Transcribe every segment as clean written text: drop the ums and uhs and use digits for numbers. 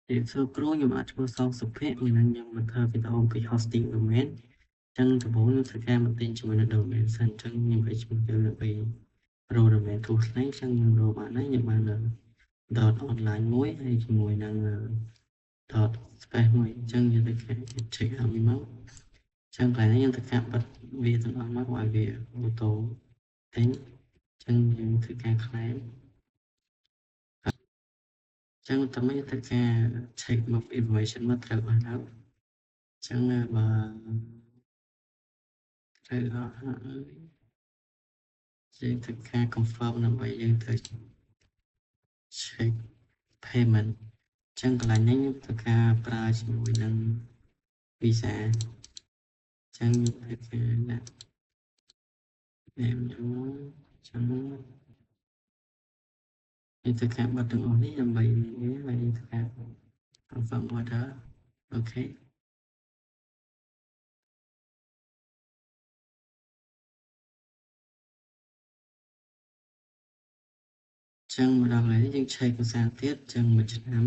Thì sơ cửu nhưng mà chúng sau sụp hết mình đang nhầm mà thơ vì tao bị hosting domain chẳng từ bốn thực ra mình tin cho mình domain sẵn chẳng như vậy chúng tôi là bị rồi domain thuộc lấy chẳng nhưng rồi bạn ấy nhưng mà là dot online mối hay mùi năng dot spam mùi chẳng như tất cả check out bị máu chẳng lại nó tất cả bật vì tụi nó mắc ngoài việc ô tô tính chẳng như thực ra khai chẳng tầm mấy tất cả check một information mất rồi bạn đâu chẳng là bà rồiយើងធ្វើការ confirm ដើម្បីយើងទៅ check payment អញ្ចឹងកន្លែងនេះខ្ញុំធ្វើការប្រើជាមួយនឹង Visa អញ្ចឹងខ្ញុំធ្វើការដាក់ name ចូលអញ្ចឹងខ្ញុំធ្វើការបិទទាំងអស់នេះដើម្បីនេះហើយខ្ញុំធ្វើការ confirm order អូខេអញ្ចឹងមកដល់ហើយយើង check ភាសាទៀតអញ្ចឹងមួយឆ្នាំ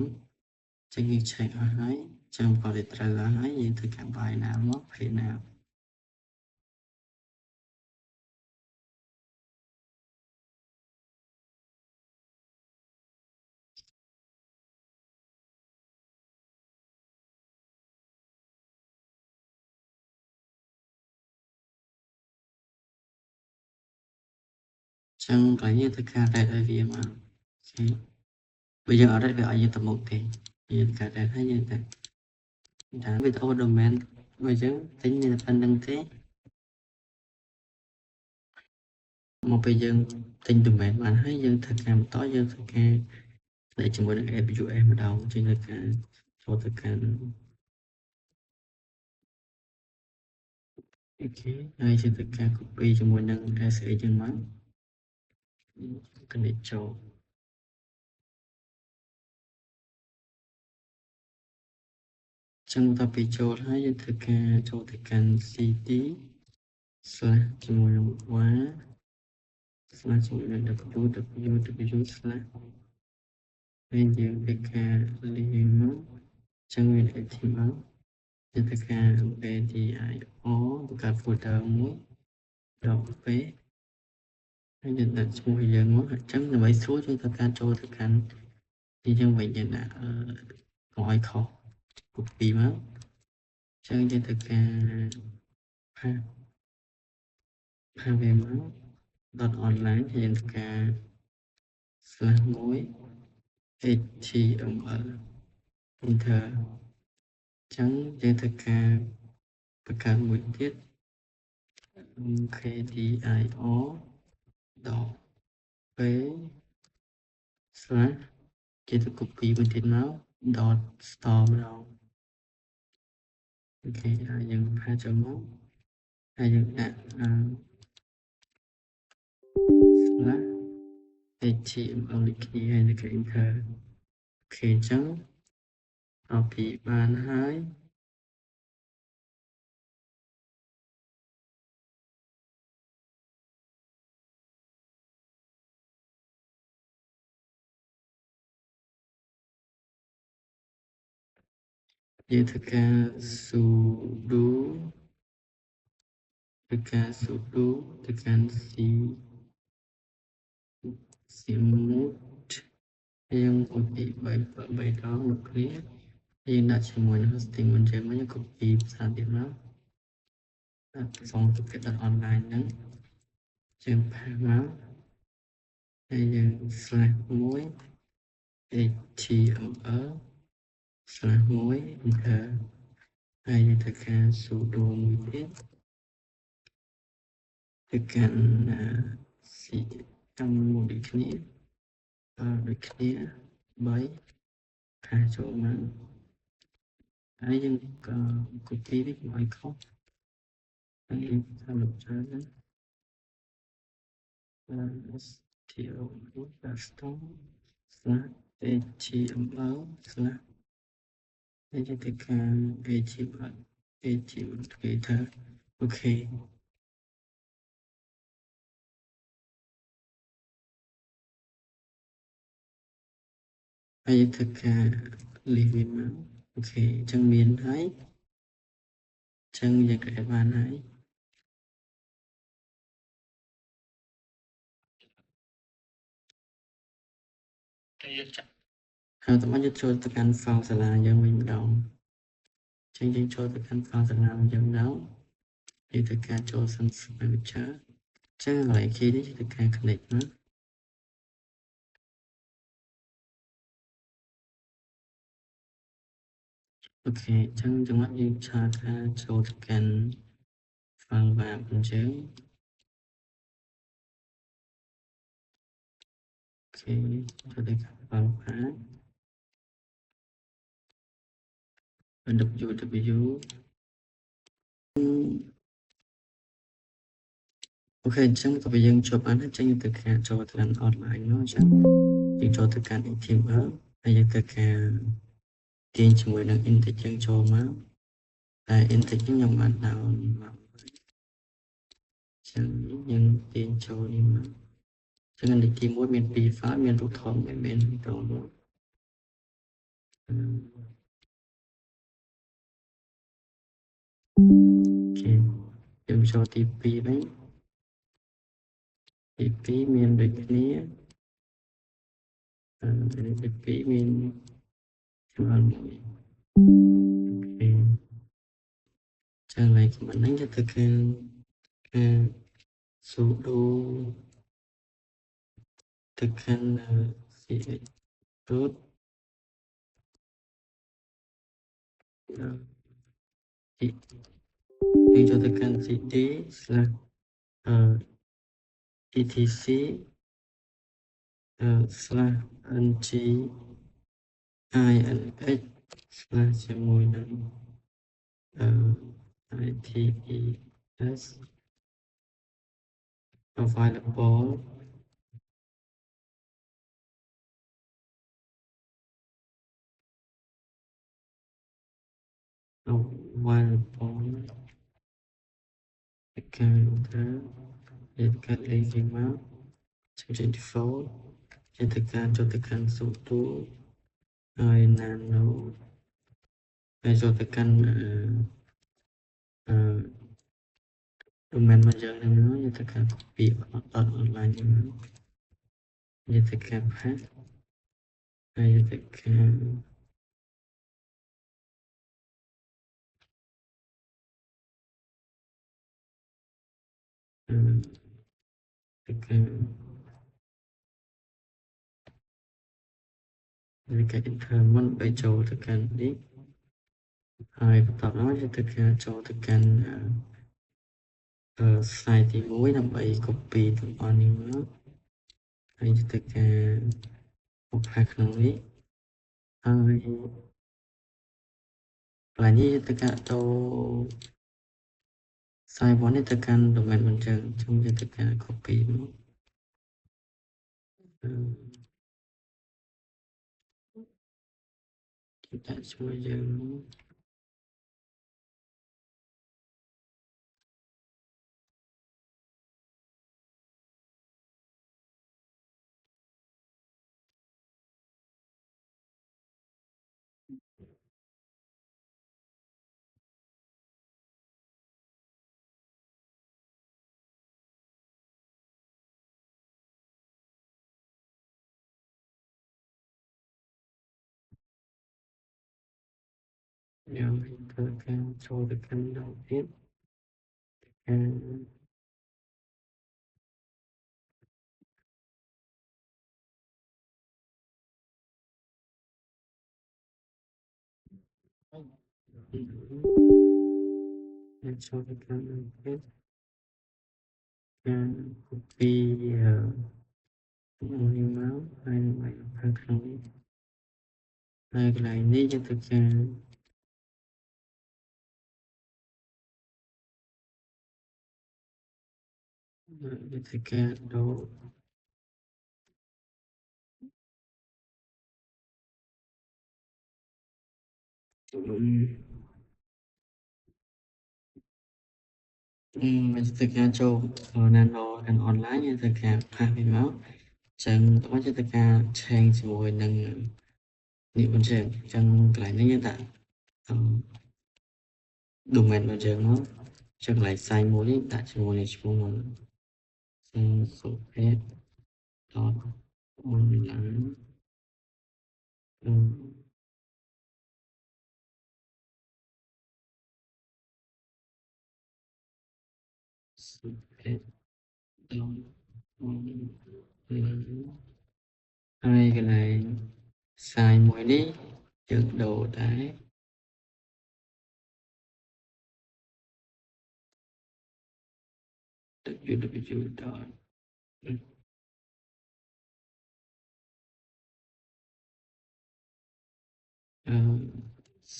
អញ្ចឹងយើង check អស់ហើយអញ្ចឹងបើតែត្រូវហើយយើងធ្វើការ buy now មក pay now ចឹងកន្លែងនេះធ្វើការ rate ឲ្យវាមកអូខេបើយើងអត់ rate វាឲ្យយើងទៅមុខទេយើងធ្វើការ rate ហើយយើងទៅថាវីដេអូ domain បើយើងទិញមានតែប៉ុណ្្នឹងទេមកពេលយើងទិញ domain បានហើយយើងធ្វើការបន្តយើងធ្វើការតែជាមួយនឹង AWS ម្ដងជាងធ្វើការចូលទៅកាន់អូខេហើយយើងធ្វើការ copy ជាមួយនឹង SA ចឹងមក connect ចូលចឹងបន្ទាប់ពីចូលហើយយើងធ្វើការចូលទៅកាន់ cd/ ជាមួយនឹង wa / ជាមួយនឹង www/ ហើយយើងធ្វើការលាយមកចឹងមាន HTML យើងធ្វើការ ADIO បង្កើត folder មួយ .page ហើយយើងដាក់ឈ្មោះយើងមកអញ្ចឹងដើម្បីស្រួលយើងធ្វើការចូលទៅកាន់នេះយើងវិញយើងដាក់កុំឲ្យខុស copy មកអញ្ចឹងយើងធ្វើការផាវាមក .online ហើយយើងធ្វើការ /1 HTML enter អញ្ចឹងយើងធ្វើការបង្កើតមួយទៀត KDIO .page/ គេទៅ copy មួយទៀតមក .store ម្ដងអូខេហើយយើងផាចូលមកហើយយើងដាក់/HTML នេះគ្នាហើយនៅ enter អូខេអញ្ចឹងcopy បានហើយយើងធ្វើការ sudo ធ្វើការ sudo ទៅកាន់ cmod យើងcopy 3ដងមកគ្នាយើងដាក់ជាមួយនឹង hosting មុនយើងមកយើង copy ភាសាទៀតមកដាក់ផ្សំទៅដល់ online ហ្នឹងយើងផាសមកហើយយើង /1 HTML /1 enter ហើយយើងធ្វើការ sudo មួយទៀតទៅកាន់ C តាមមួយដូចគ្នាដូចគ្នា3ផាសចូលមកហើយយើងក៏ copy វាកុំឲ្យខុសហើយយើងតាមលំច្រើនហ្នឹង STO custom /HTML/ ហើយយើងធ្វើការ HTML Twitter អូខេហើយយើងធ្វើការ living máu ok chân miền thấy chân giờ các bạn hãy tụi mình cho tất cả phòng sẽ là dân mình đồng chân chân cho tất cả phòng sẽ là dân đấu thì tất cả cho sân sự chơi chân lại khi đấy tất cả connect nữa ok chân chúng mình đi cho tất cả phòng và bên dưới ok cho tất cả phòng phá và đọc W ok chẳng có bây giờ chụp ảnh chẳng tất cả cho tất cả online nó chẳng thì cho tất cả những team ở bây giờ tất cả tiền chúng mình đang in chẳng cho má tại in những dòng bạn nào mà chẳng những tiền cho đi mà chẳng hạn đi team mỗi miền Phi phá miền Thủ Thọ miền Đồng Bộ ok dùng cho TP đấy TP miền Bắc này TP miền Trung Bộ ok chẳng lại cái mình đánh cho tất cả số đồ tất cả gì tốt thì cho tất cả CD là etc slash ng inh slashជាមួយនឹងITES available account để các lấy cái máu chương trình default trên thực can cho thực can số tố ai nano hay cho thực can domain manager này nó như thực can copy online như thực can khác hay như thực can thực can như cái internet bây giờ thực can đi ai tập nói cho thực can cho thực can slide thì mỗi năm bảy copy từ online nữa hay như thực can một hai không lý ai là như tất cả đâu sai vốn thì tất cả domain văn chương trong tất cả copy nó chúng ta sẽ bây giờ giờ tất cả cho tất cả đầu tiên cho tất cả đầu tiên copy only máu hay là hai không hai cái này đi cho tất cả tất cả đồ mình thực ra cho nano and online như thực ra hai mươi máu chẳng có cho tất cả trangជាមួយនឹង នេះមិនចឹងកន្លែងនេះយើងដាក់ domain របស់យើងមកចឹងកន្លែង site មួយនេះដាក់ជាមួយនឹងឈ្មោះមុនsupheth.online supheth.online ហើយកន្លែង site មួយនេះយើងដូរដែរ www.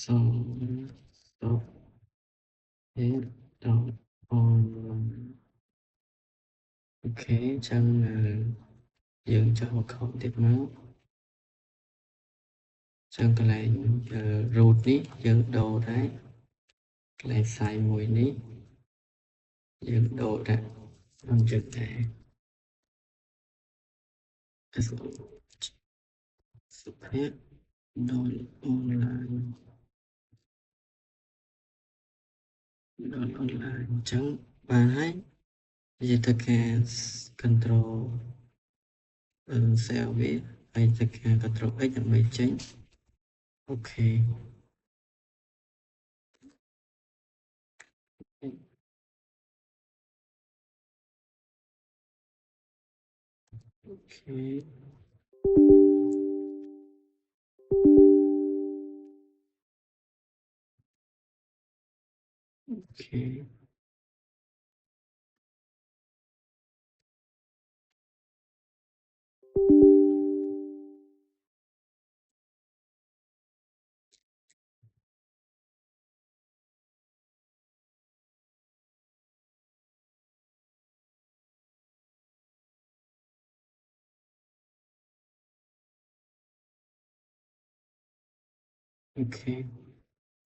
So supheth.online អូខេចឹងយើងចុះមកខមទៀតមកចឹងកន្លែង root នេះយើងដូរដែរកន្លែង site មួយនេះយើងដូរដាក់ក្នុងចិត្តដែរ supheth.online អញ្ចឹងបានហើយនិយាយទៅការ control cell វាហើយទៅការ control x ដើម្បីចេញអូខេអូខេអូខេអូខេ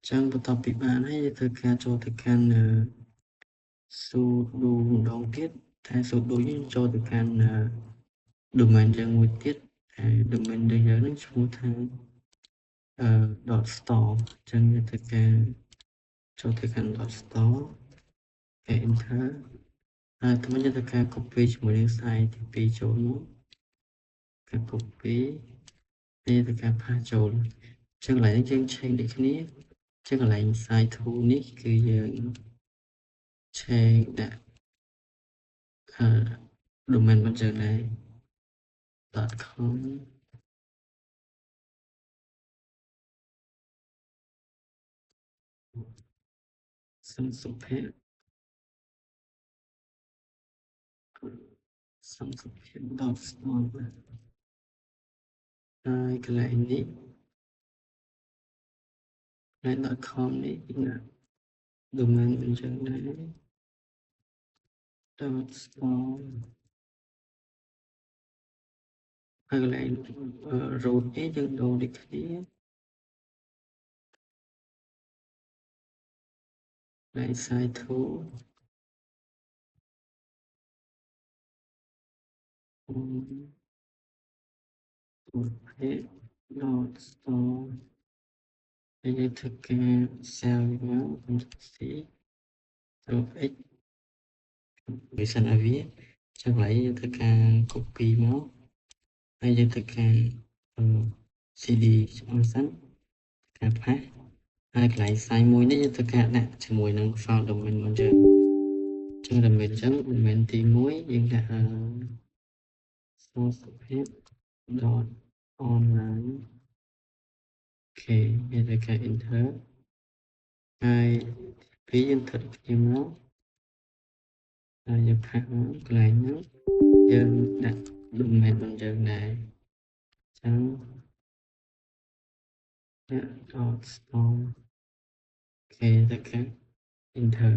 ចឹងបន្ទាប់ពីបានហើយធ្វើការចូលទៅកាន់ sudo ម្ដងទៀតតែ sudo នេះចូលទៅកាន់ domain យើងមួយទៀតហើយ domain យើងនឹងឈ្មោះថា .store ចឹងយើងធ្វើការចូលទៅកាន់ .store ហើយ enter ហើយថ្មយើងធ្វើការ copy ជាមួយនឹង site ទី2ចូលមកការ copy ហើយធ្វើការ paste ចូលចឹងកន្លែងនេះយើងឆេងដូចគ្នាចឹងកន្លែង site 2នេះគឺយើងឆេងដាក់ domain របស់យើងដែរ .com សំសុភ័ក្រ.store ហើយកន្លែងនេះកន្លែង .com នេះណា domain របស់យើងដែរ .store ហើយកន្លែង root នេះយើងដូរដូចគ្នាកន្លែង site 2 supheth.store ហើយយើងធ្វើការ save មក Ctrl+C Ctrl+X វាសិនឲ្យវាចឹងកន្លែងយើងធ្វើការ copy មកហើយយើងធ្វើការ cd ឆ្អឹងសិនការ paste ហើយកន្លែង site មួយនេះយើងធ្វើការដាក់ជាមួយនឹង file domain របស់យើងចឹង domain ចឹង domain ទី1យើងដាក់ supheth.online អូខេយើងធ្វើការ enter ហើយពីយើងធ្វើគ្នាមកហើយយើងផាសមកកន្លែងហ្នឹងយើងដាក់ domain របស់យើងដែរចឹងដាក់ .store អូខេទៅការ enter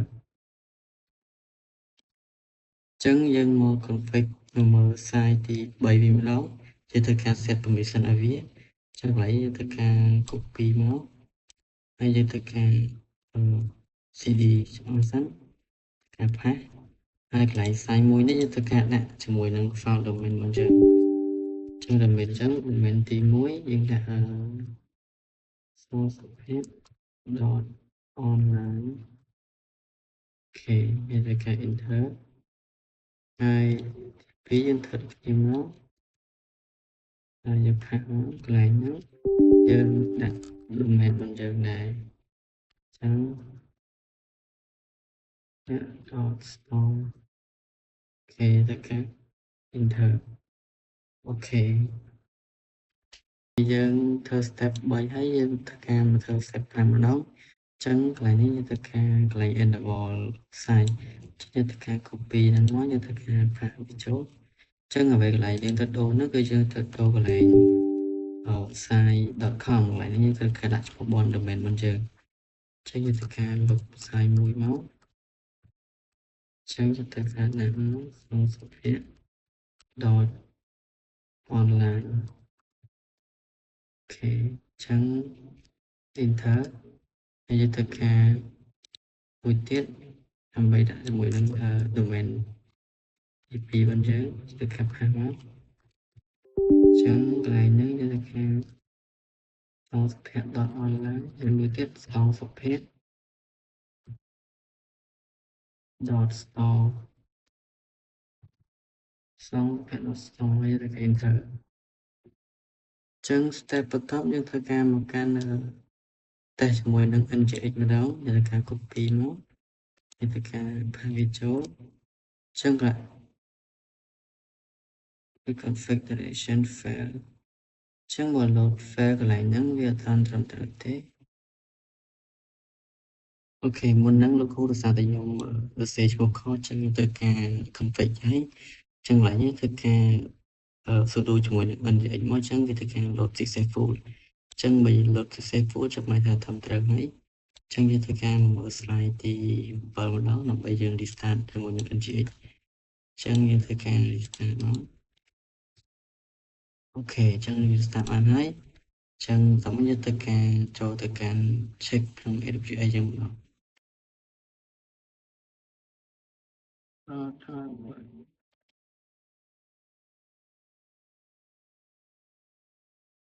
ចឹងយើងមក config មើល site ទី3វិញម្ដងយើងធ្វើការ set permission ឲ្យវាចឹងកន្លែងយើងធ្វើការ copy មកហើយយើងធ្វើការ cd ឆ្អឹងសិនការ paste ហើយកន្លែង site មួយនេះយើងធ្វើការដាក់ជាមួយនឹង file domain របស់យើងចឹ Chúng ta mình chẳng mình tìm muối nhưng là source page dot online. Ok, bây giờ cái enter hai phí dân thật phim nó nhập khẩu lại nó dân đặt domain bằng giờ này chẳng dot store. Ok, tất cả enter. Ok, bây giờ thơ step 3 thấy dân tất cả mà thơ step 5 ở đó chẳng lại như tất cả lại enable sai cho tất cả copy đang nói như tất cả phải bị chốt chẳng là vậy lại đến tất đồ nó cứ chưa tất đồ lại site.com lại như tất cả đặt một bon domain bên trên chẳng như tất cả lục sai mũi máu chẳng cho tất cả nằm nó xuất hiện dot online. Ok, chẳng enter hay cho tất cả mũi tiết làm vậy đã mũi lên domain IP bên dưới được khắp hai mắt chẳng lại nếu như tất cả sau pet dot online rồi mới tiếp sau pet dot store sau pet dot store hay là cái enter chẳng step bắt top nhưng thật ra một cái tay cho môi nâng anh chạy vào đó để là cả copy nó để tất cả private chỗ chẳng lại cái configuration file chẳng bỏ lột file lại nâng về thân trong thực tế. Ok, muốn nâng local được sao tại dùng sẽ cho khó chẳng tất cả config ấy chẳng lại nhé tất cả sudo cho mình mình dạy mỗi chẳng vì tất cả load successful chẳng bị load successful trong máy thờ thầm trở ấy chẳng như tất cả mở slide thì vào đó là bây giờ restart cho mình anh chị chẳng như tất cả restart nó. Ok, chẳng restart anh ấy chẳng giống như tất cả cho tất cả check trong AWS chẳng đó.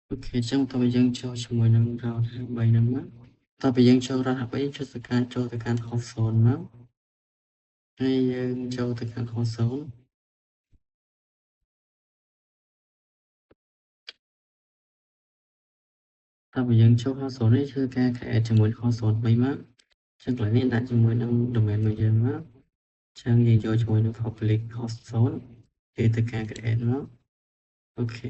Ok, chẳng tôi bây giờ cho mọi năm rồi 7 năm á. Ta bây giờ cho ra bây cho tất cả cho tất cả học sòn á. Hay cho tất cả học sòn. Ta bây giờ cho học sòn ấy cho tất cả cái cho mỗi học sòn mấy má. Chắc là nên đặt cho mỗi năm domain bây giờ má. Chẳng gì cho mỗi năm public học sòn. Thì tất cả cái nó. Ok.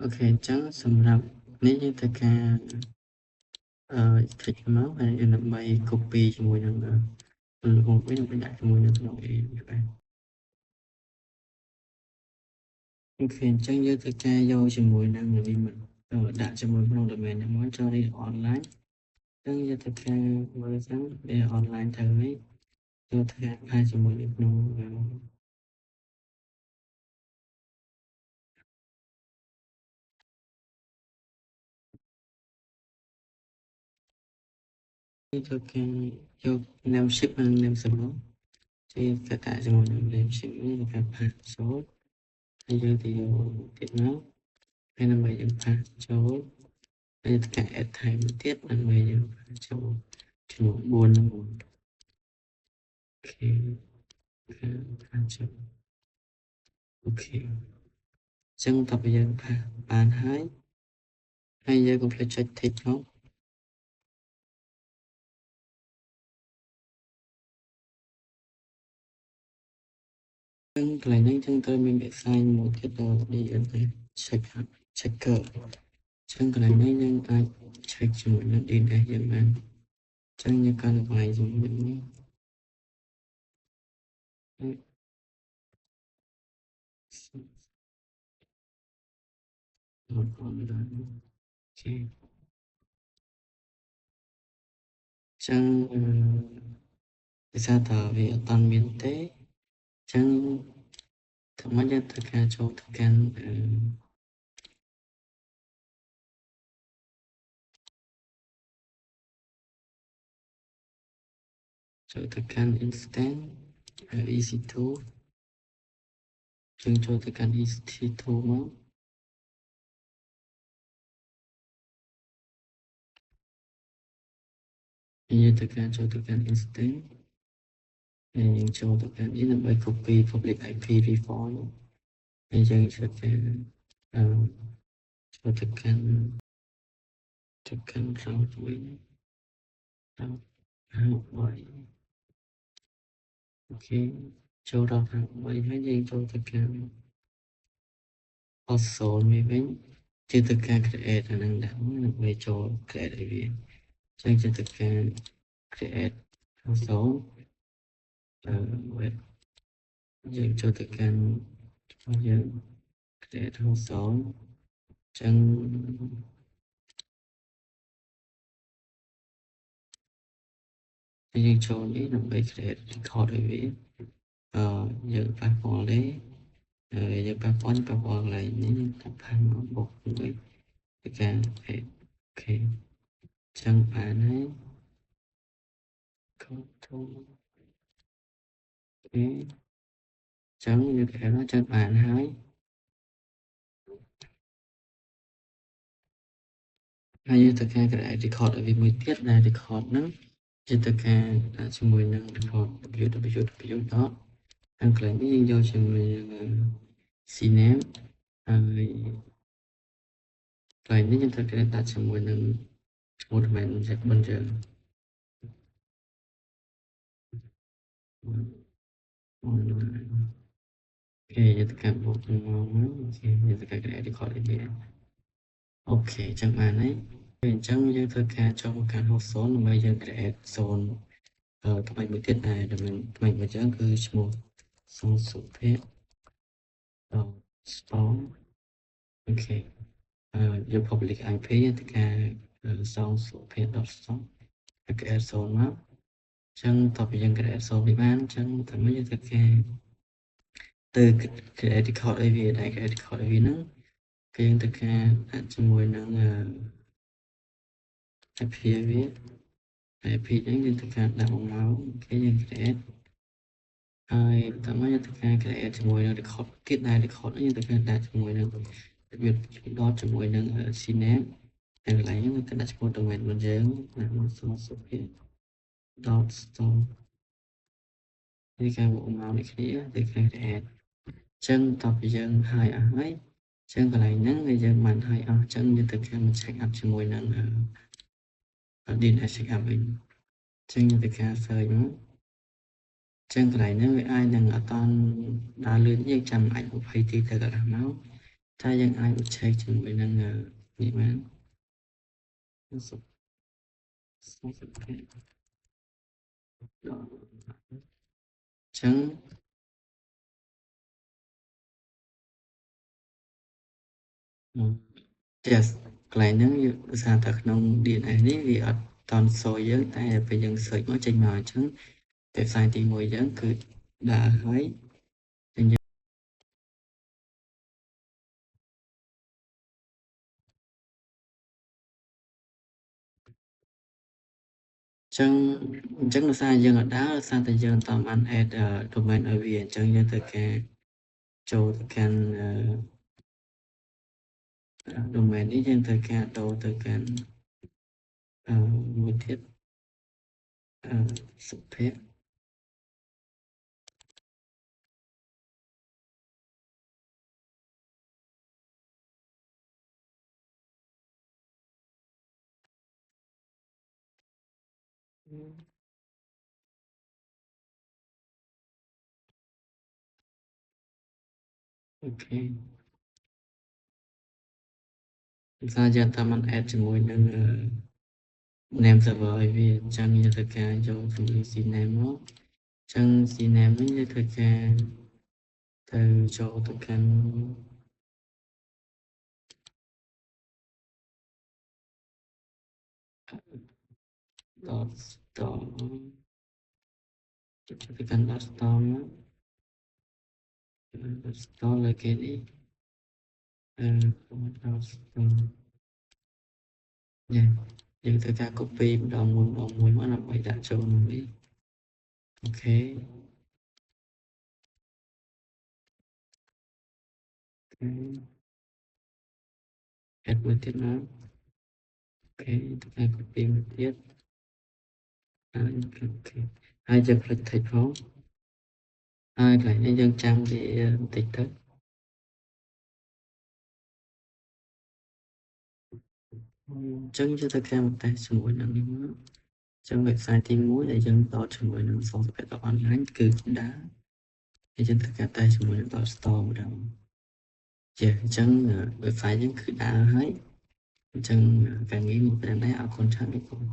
Ok, chẳng xongรับnếu như tất cả thích máu hay là bay copy cho mỗi năm một cái nó đặt cho mỗi năm nó ok chẳng như tất cả do cho mỗi năm là đi mình đặt cho mỗi năm domain nó muốn cho đi online chẳng như tất cả mới sáng để online thử ấy cho tất cả hai cho mỗi năm nó cho cái cho năm ship năm số thì tất cả cho mỗi năm năm ship với các bạn số hay giờ thì tiết nó hay là mấy những số hay tất cả add thay một tiết là mấy những số cho một buồn là một ok số ok chẳng tập bây giờ bạn hãy hay giờ cũng phải check thích không chẳng lại những chân tôi mình bị sai một tiết đồ đi ở đây check checker chẳng lại những ai check cho mọi người đi đây giờ bạn chẳng như con vài dùng những một con đó ok chẳng ra tờ về toàn miền tế chẳng thầm mắt nhất tất cả chỗ tất cả chỗ tất cả instant easy to យើងចូលទៅកាន់ ECT2 មកយើងទៅកាន់ចូលទៅកាន់ instant ហើយយើងចូលទៅកាន់នេះដើម្បី copy public IP reform ហើយយើងចូលទៅចូលទៅកាន់cloud វិញ cloud ហើយអូខេចូលដល់ខាង3ហើយយើងចូលទៅកាន់ console វិញជឿទៅការ create អាហ្នឹងដែរដើម្បីចូល create ឲ្យវាចឹងជឿទៅការ create console web យើងចូលទៅកាន់យើង create console ចឹងយើងចូលនេះដើម្បី create record ឲ្យវាយើងប៉ះពាល់ទេយើងប៉ះពាល់កន្លែងនេះតាមផានមកបុកវិញទៅការ អូខេចឹងបានហើយ control អូខេចឹងយើងខែនោះចឹងបានហើយយើងទៅការ create record ឲ្យវាមួយទៀតដែល record ហ្នឹងជាទៅការជាមួយនឹង record www. ខាងកន្លែងនេះយើងយកជាមួយនឹង cname ហើយកន្លែងនេះយើងត្រូវការដាក់ជាមួយនឹងឈ្មោះ domain របស់យើងអូខេយើងទៅការបុកមកអូខេយើងទៅការ create record ឲ្យវាអូខេចឹងបានហើយអញ្ចឹងយើងធ្វើការចូលមកកាន់ host zone ដើម្បីយើង create zone ថ្មីមួយទៀតដែរដែលមានថ្មីមួយចឹងគឺឈ្មោះ suphek storm អូខេយក public IP ទៅការ suphek.storm ហើយ create zone មកចឹងតទៅយើង create zone នេះបានចឹងតែយើងធ្វើការទៅ create record ឲ្យវាដែរ create record ឲ្យវាហ្នឹងគឺយើងធ្វើការដាក់ជាមួយនឹងIP វា IP ហ្នឹងយើងធ្វើការដាក់មកគេយើង create ហើយតាមមកយើងធ្វើការ create ជាមួយនឹង record ទៀតដែរ record នេះយើងធ្វើការដាក់ជាមួយនឹងរបៀបដកជាមួយនឹង cname តែកន្លែងហ្នឹងយើងដាក់ឈ្មោះ domain របស់យើងដាក់មក suphek.store នេះការមកនេះគ្នាទៅការ create ចឹងតទៅយើងហើយអស់ហើយចឹងកន្លែងហ្នឹងវាយើងបានហើយអស់ចឹងយើងទៅការមក check up ជាមួយនឹង DNS check up វិញចឹងយើងទៅការ search មកចឹងកន្លែងហ្នឹងវាអាចនឹងអត់តាន់ដើរលឿនយើងចាំអាច20ទីទៅកន្លះម៉ោងតែយើងអាច check ជាមួយនឹងនេះបានចឹងyes កន្លែងហ្នឹងវាសារតែក្នុង DNS នេះវាអត់តាន់សូយើងតែពេលយើង search មកចេញមកអញ្ចឹង website ទី1យើងគឺដើរហើយចឹងអញ្ចឹងដោយសារយើងអត់ដើរដោយសារតែយើងតាមបាន add domain ឲ្យវាអញ្ចឹងយើងត្រូវការចូលទៅកាន់domain នេះយើងត្រូវការដូរទៅកាន់មួយទៀតសុភ័ក្រអូខេដោយសារយើងតាមបាន add ជាមួយនឹង name server ឲ្យវាអញ្ចឹងយើងត្រូវការយកជាមួយ cname មកអញ្ចឹង cname នេះយើងត្រូវការទៅចូលទៅកាន់.store ទៅកាន់ .store មក .store លើគេនេះ.store នេះយើងត្រូវការ copy ម្ដងមួយមកដើម្បីដាក់ចូលក្នុងនេះអូខេ add một tiết nó ok ta copy một tiết hai giờ click thành phố hai lại nhân dân trang để tịch thức chân cho tất cả một tay semua năng chân website team muối để dân tạo semua năng so với các online cứ đã để chân tất cả tay semua năng tạo store một đầu giờ chân website dân cứ đã hết chân càng nghĩ một lần đấy ở contract đấy cũng